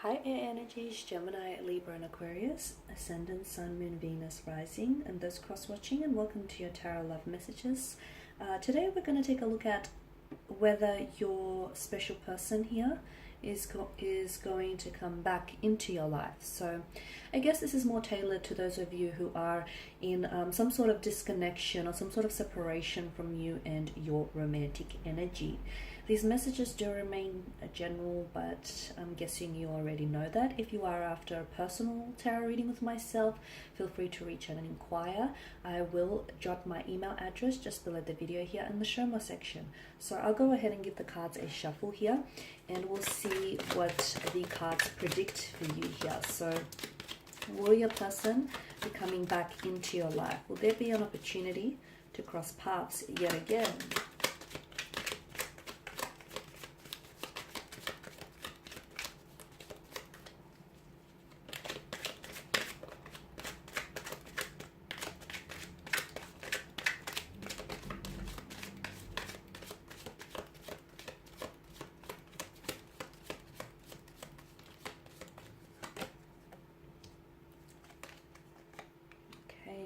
Hi air energies, Gemini, Libra and Aquarius, Ascendant, Sun, Moon, Venus, Rising, and those cross-watching, and welcome to your Tarot Love Messages. Today we're going to take a look at whether your special person here is going to come back into your life. So I guess this is more tailored to those of you who are in some sort of disconnection or some sort of separation from you and your romantic energy. These messages do remain general, but I'm guessing you already know that. If you are after a personal tarot reading with myself, feel free to reach out and inquire. I will jot my email address just below the video here in the show more section. So I'll go ahead and give the cards a shuffle here, and we'll see what the cards predict for you here. So will your person be coming back into your life? Will there be an opportunity to cross paths yet again?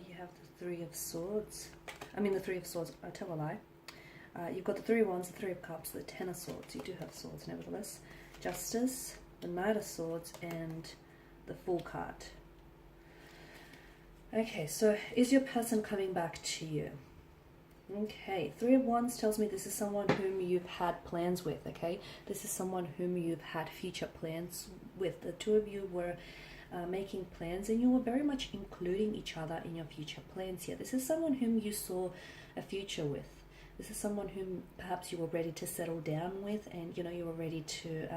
You have the Three of Swords. The Three of Swords, I tell a lie. You've got the Three of Wands, the Three of Cups, the Ten of Swords. You do have swords nevertheless. Justice, the Knight of Swords, and the Fool card. Okay, so is your person coming back to you? Okay, Three of Wands tells me this is someone whom you've had plans with, okay? This is someone whom you've had future plans with. The two of you were making plans, and you were very much including each other in your future plans here. This is someone whom you saw a future with. This is someone whom perhaps you were ready to settle down with, and you were ready to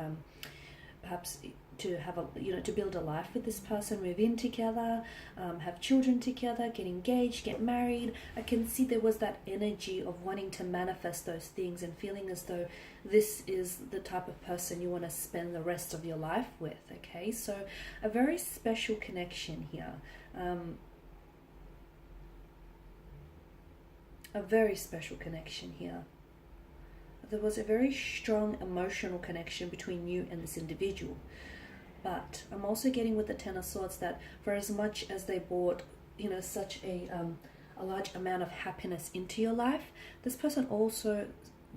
perhaps to have to build a life with this person, move in together, have children together, get engaged, get married. I can see there was that energy of wanting to manifest those things and feeling as though this is the type of person you want to spend the rest of your life with. Okay, so a very special connection here. A very special connection here. There was a very strong emotional connection between you and this individual. But I'm also getting with the Ten of Swords that for as much as they brought, such a large amount of happiness into your life, this person also,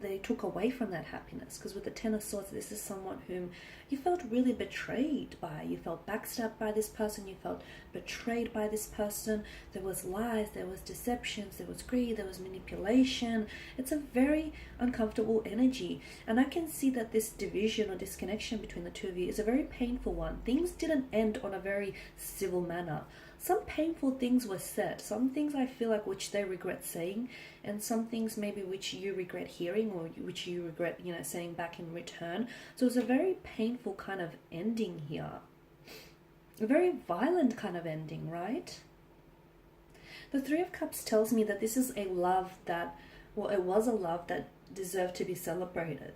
they took away from that happiness. Because with the Ten of Swords, this is someone whom you felt really betrayed by. You felt backstabbed by this person. You felt betrayed by this person. There was lies, there was deceptions, there was greed, there was manipulation. It's a very uncomfortable energy. And I can see that this division or disconnection between the two of you is a very painful one. Things didn't end on a very civil manner. Some painful things were said. Some things I feel like which they regret saying, and some things maybe which you regret hearing, or which you regret, saying back in return. So it's a very painful kind of ending here. A very violent kind of ending, right? The Three of Cups tells me that this is a love that, well, it was a love that deserved to be celebrated.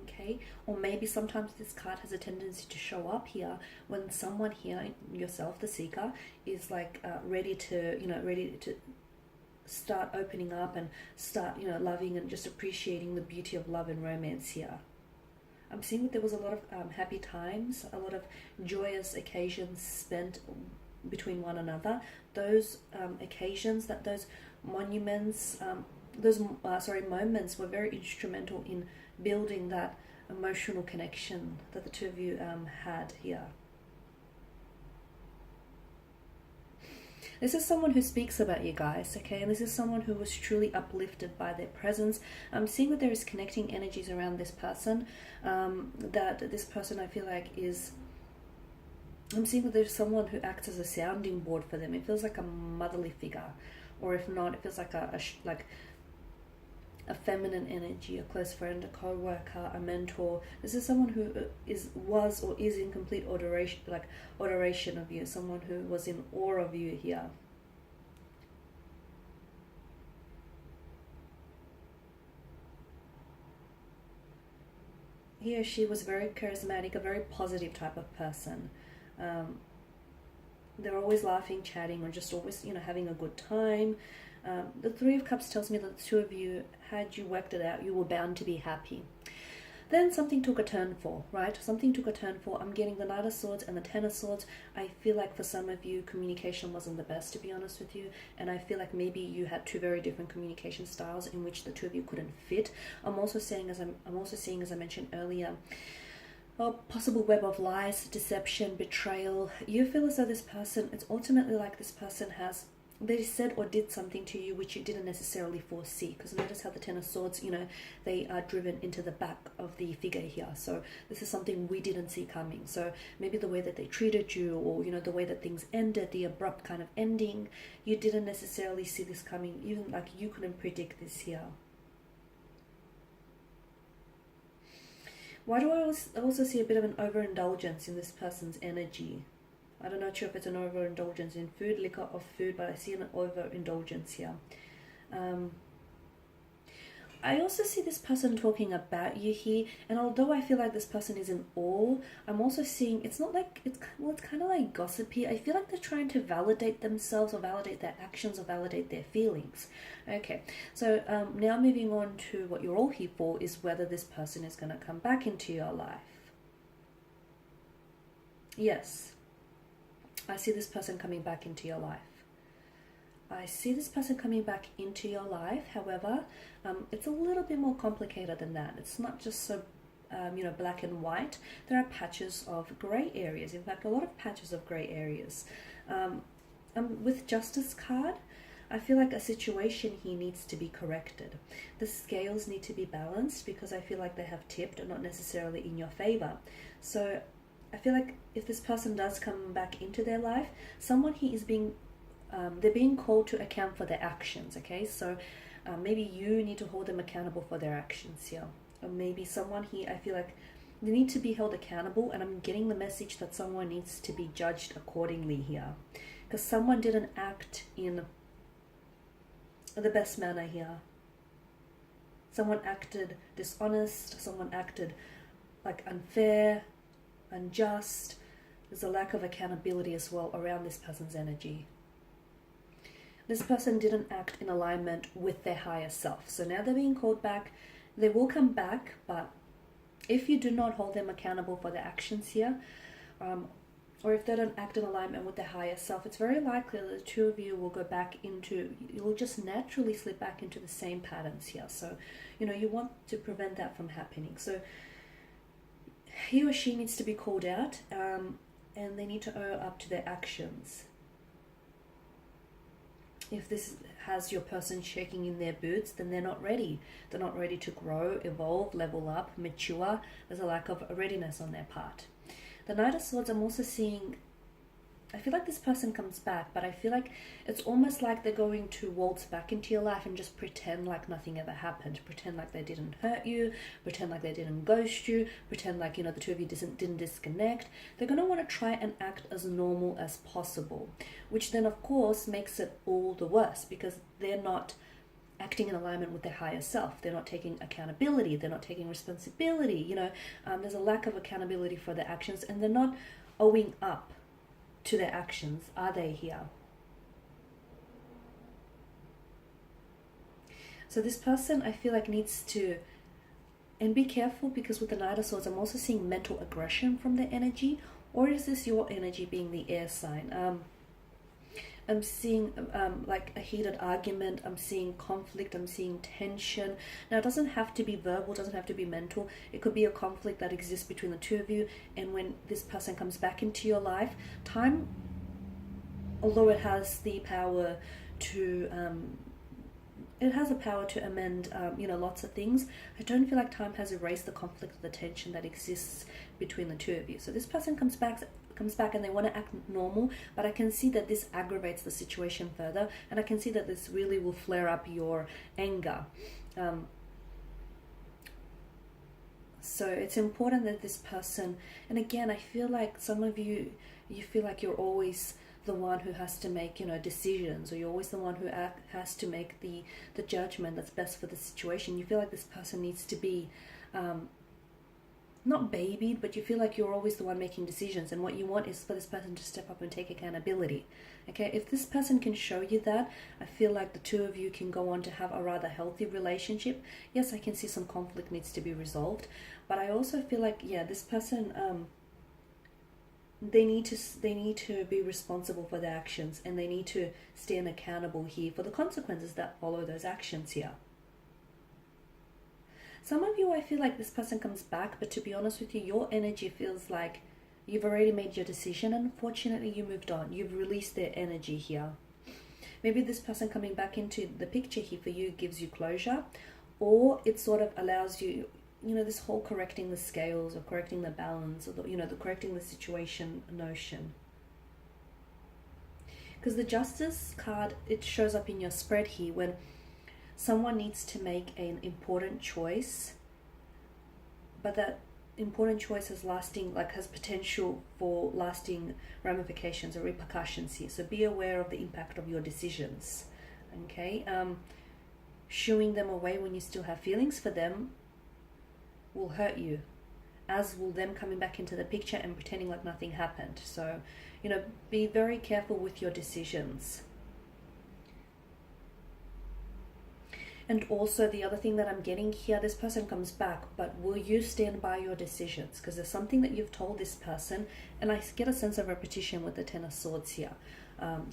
Okay, or maybe sometimes this card has a tendency to show up here when someone here, yourself, the seeker, is like ready to start opening up and start, loving and just appreciating the beauty of love and romance here. I'm seeing that there was a lot of happy times, a lot of joyous occasions spent between one another. Those occasions, those moments were very instrumental in building that emotional connection that the two of you had here. This is someone who speaks about you guys, okay? And this is someone who was truly uplifted by their presence. I'm seeing that there is connecting energies around this person, that this person I feel like is... I'm seeing that there's someone who acts as a sounding board for them. It feels like a motherly figure. Or if not, it feels like a feminine energy, a close friend, a co-worker, a mentor. This is someone who was or is in complete adoration of you, someone who was in awe of you here. He or she was very charismatic, a very positive type of person. They're always laughing, chatting, or just always, having a good time. The Three of Cups tells me that the two of you, had you worked it out, you were bound to be happy. Then something took a turn for, right? Something took a turn for. I'm getting the Knight of Swords and the Ten of Swords. I feel like for some of you, communication wasn't the best, to be honest with you. And I feel like maybe you had two very different communication styles in which the two of you couldn't fit. I'm also seeing, as I mentioned earlier, a possible web of lies, deception, betrayal. You feel as though this person, it's ultimately like this person they said or did something to you which you didn't necessarily foresee. Because notice how the Ten of Swords, they are driven into the back of the figure here. So this is something we didn't see coming. So maybe the way that they treated you, or the way that things ended, the abrupt kind of ending, you didn't necessarily see this coming. Even like you couldn't predict this here. Why do I also see a bit of an overindulgence in this person's energy? I don't know if it's an overindulgence in food, liquor, or food, but I see an overindulgence here. I also see this person talking about you here, and although I feel like this person is in awe, I'm also seeing it's not like it's kind of like gossipy. I feel like they're trying to validate themselves, or validate their actions, or validate their feelings. Okay, so now moving on to what you're all here for is whether this person is going to come back into your life. Yes, I see this person coming back into your life. I see this person coming back into your life. However, it's a little bit more complicated than that. It's not just so, black and white. There are patches of grey areas. In fact, a lot of patches of grey areas. With Justice card, I feel like a situation here needs to be corrected. The scales need to be balanced because I feel like they have tipped and not necessarily in your favor. So I feel like if this person does come back into their life, someone here is they're being called to account for their actions, okay? So maybe you need to hold them accountable for their actions here. Or maybe someone here, I feel like they need to be held accountable, and I'm getting the message that someone needs to be judged accordingly here. Because someone didn't act in the best manner here. Someone acted dishonest, someone acted like unfair, unjust. There's a lack of accountability as well around this person's energy. This person didn't act in alignment with their higher self. So now they're being called back. They will come back, but if you do not hold them accountable for their actions here, or if they don't act in alignment with their higher self, it's very likely that the two of you will go back you'll just naturally slip back into the same patterns here. So, you want to prevent that from happening. So he or she needs to be called out, and they need to owe up to their actions. If this has your person shaking in their boots, then they're not ready. They're not ready to grow, evolve, level up, mature. There's a lack of readiness on their part. The Knight of Swords, I'm also seeing, I feel like this person comes back, but I feel like it's almost like they're going to waltz back into your life and just pretend like nothing ever happened. Pretend like they didn't hurt you, pretend like they didn't ghost you, pretend like, the two of you didn't disconnect. They're going to want to try and act as normal as possible, which then of course makes it all the worse because they're not acting in alignment with their higher self. They're not taking accountability. They're not taking responsibility. There's a lack of accountability for their actions, and they're not owing up to their actions, are they here? So this person, I feel like, needs to, and be careful, because with the Knight of Swords, I'm also seeing mental aggression from their energy. Or is this your energy being the air sign? I'm seeing like a heated argument. I'm seeing conflict. I'm seeing tension. Now, it doesn't have to be verbal. It doesn't have to be mental. It could be a conflict that exists between the two of you. And when this person comes back into your life, time, although it has the power to amend, lots of things, I don't feel like time has erased the conflict or the tension that exists between the two of you. So this person comes back and they want to act normal, but I can see that this aggravates the situation further, and I can see that this really will flare up your anger. So it's important that this person, and again, I feel like some of you feel like you're always the one who has to make, decisions, or you're always the one who has to make the judgment that's best for the situation. You feel like this person needs to be not babied, but you feel like you're always the one making decisions, and what you want is for this person to step up and take accountability. Okay, if this person can show you that, I feel like the two of you can go on to have a rather healthy relationship. Yes, I can see some conflict needs to be resolved, but I also feel like, yeah, this person, they need to be responsible for their actions, and they need to stand accountable here for the consequences that follow those actions here. Some of you, I feel like this person comes back, but to be honest with you, your energy feels like you've already made your decision, and unfortunately you moved on. You've released their energy here. Maybe this person coming back into the picture here for you gives you closure, or it sort of allows you, this whole correcting the scales or correcting the balance, or the correcting the situation notion. Because the Justice card, it shows up in your spread here when someone needs to make an important choice, but that important choice has potential for lasting ramifications or repercussions here. So be aware of the impact of your decisions. Okay, shooing them away when you still have feelings for them will hurt you, as will them coming back into the picture and pretending like nothing happened. So, be very careful with your decisions. And also the other thing that I'm getting here, this person comes back, but will you stand by your decisions? Because there's something that you've told this person, and I get a sense of repetition with the Ten of Swords here.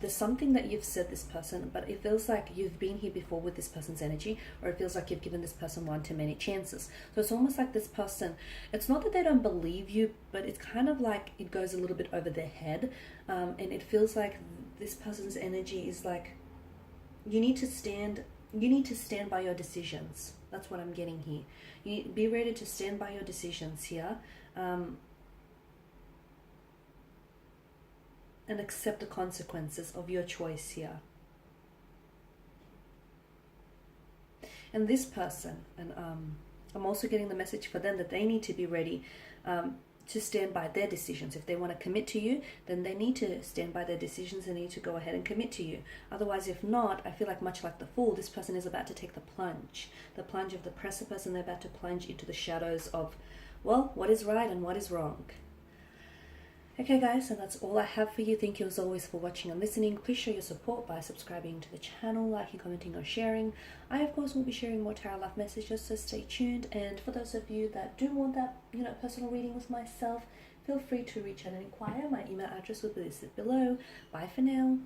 There's something that you've said this person, but it feels like you've been here before with this person's energy, or it feels like you've given this person one too many chances. So it's almost like this person, it's not that they don't believe you, but it's kind of like it goes a little bit over their head, and it feels like this person's energy is like, you need to stand by your decisions. That's what I'm getting here. You need to be ready to stand by your decisions here, and accept the consequences of your choice here. And this person, and I'm also getting the message for them that they need to be ready to stand by their decisions. If they want to commit to you, then they need to stand by their decisions and need to go ahead and commit to you. Otherwise, if not, I feel like much like the Fool, this person is about to take the plunge of the precipice, and they're about to plunge into the shadows of, well, what is right and what is wrong. Okay guys, and that's all I have for you. Thank you as always for watching and listening. Please show your support by subscribing to the channel, liking, commenting, or sharing. I of course will be sharing more tarot love messages, so stay tuned. And for those of you that do want that personal reading with myself, feel free to reach out and inquire. My email address will be listed below. Bye for now.